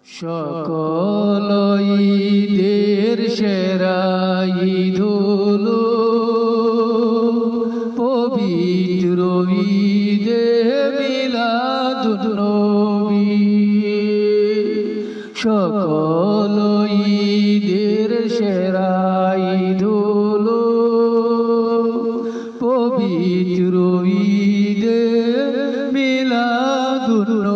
সকল ঈদের সেরা ঈদ হলো পবিত্র ঈদে মিলাদুন্নবী। সকল ঈদের সেরা ঈদ হলো পবিত্র ঈদে মিলাদুন্নবী।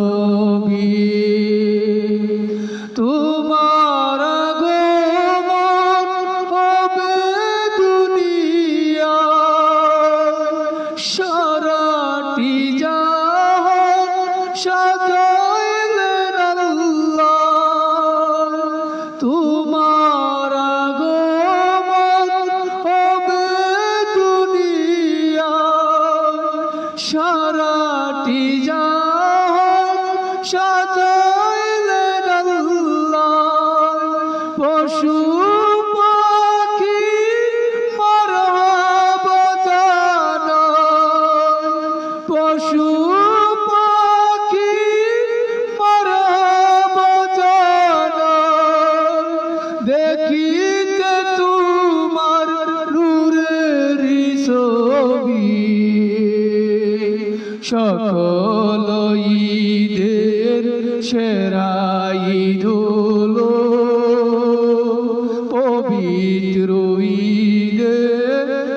তোমার আগমন হবে দুনিয়ায়, সারাটি জাহান সাজাইলেন আল্লাহ। তোমার আগমন হবে দুনিয়ায়, সারাটি জাহান সাজাইলেন আল্লাহ। পশু পাখি মারহাবা জানায়, পশু পাখি মারহাবা জানায়। দেখিতে তোমার নূরের ছবি। সকল ঈদের সেরা ঈদ হলো পবিত্র ঈদে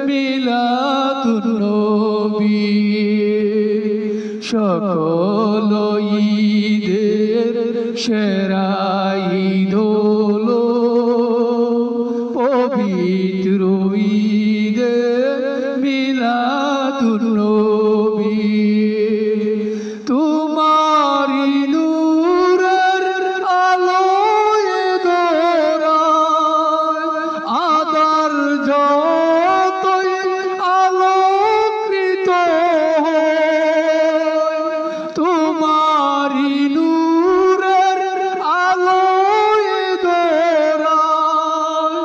মিলাদুন্নবী। সকল ঈদের সেরা ঈদ হলো পবিত্র ঈদে মিলাদুন্নবী। তোমারি নূরের আলোয় দোরায় আদার যতই আলোকৃত হয়। তোমারি নূরের আলোয় দোরায়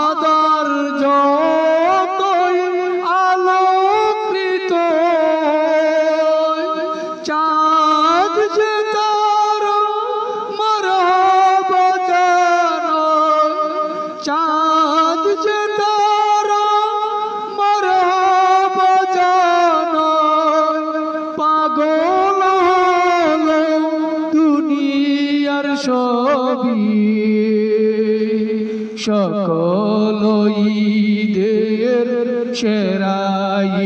আদার যতই আলোকৃত হয়। চাঁদ যে তার মারহাবা জানায়, চাঁদ যে তার মারহাবা জানায়। পাগল হলো দুনিয়ার সবই। সকল ঈদের সেরা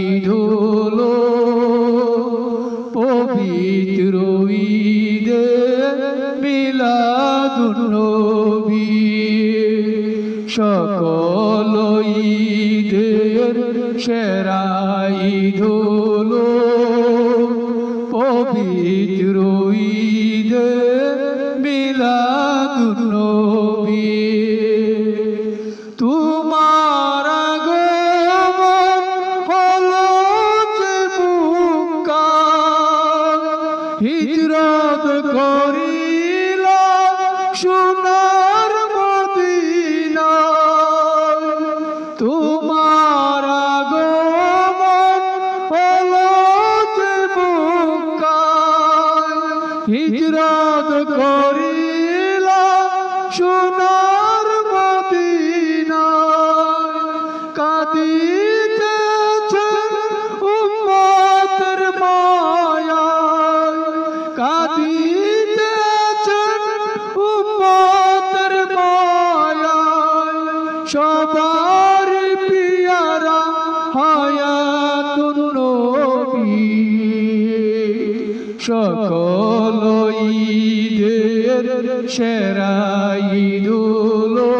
ঈদ হলো পবিত্র ঈদে মিলাদুন্নবী। সকল ঈদের সেরা ঈদ হলো পবিত্র ঈদে মিলাদুন্নবী। তোমার আগমন হলো যে মুক্কা, হিজরত করিলাম সোনার মদিনায়। তোমার আগমন হলো যে মুক্কা, হিজরত করিলাম সোনার মদিনায়। কাঁদিতেছেন উম্মতের মায়ায়, কাঁদিতেছেন উম্মতের মায়ায়। সবার পিয়ারা হায়াতুন্নবী। সকল ঈদের সেরা ঈদ হলো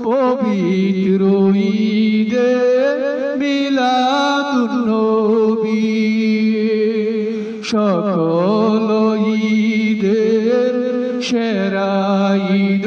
পবিত্র ঈদে মিলাদুন্নবী। সকল ঈদের সেরা ঈদ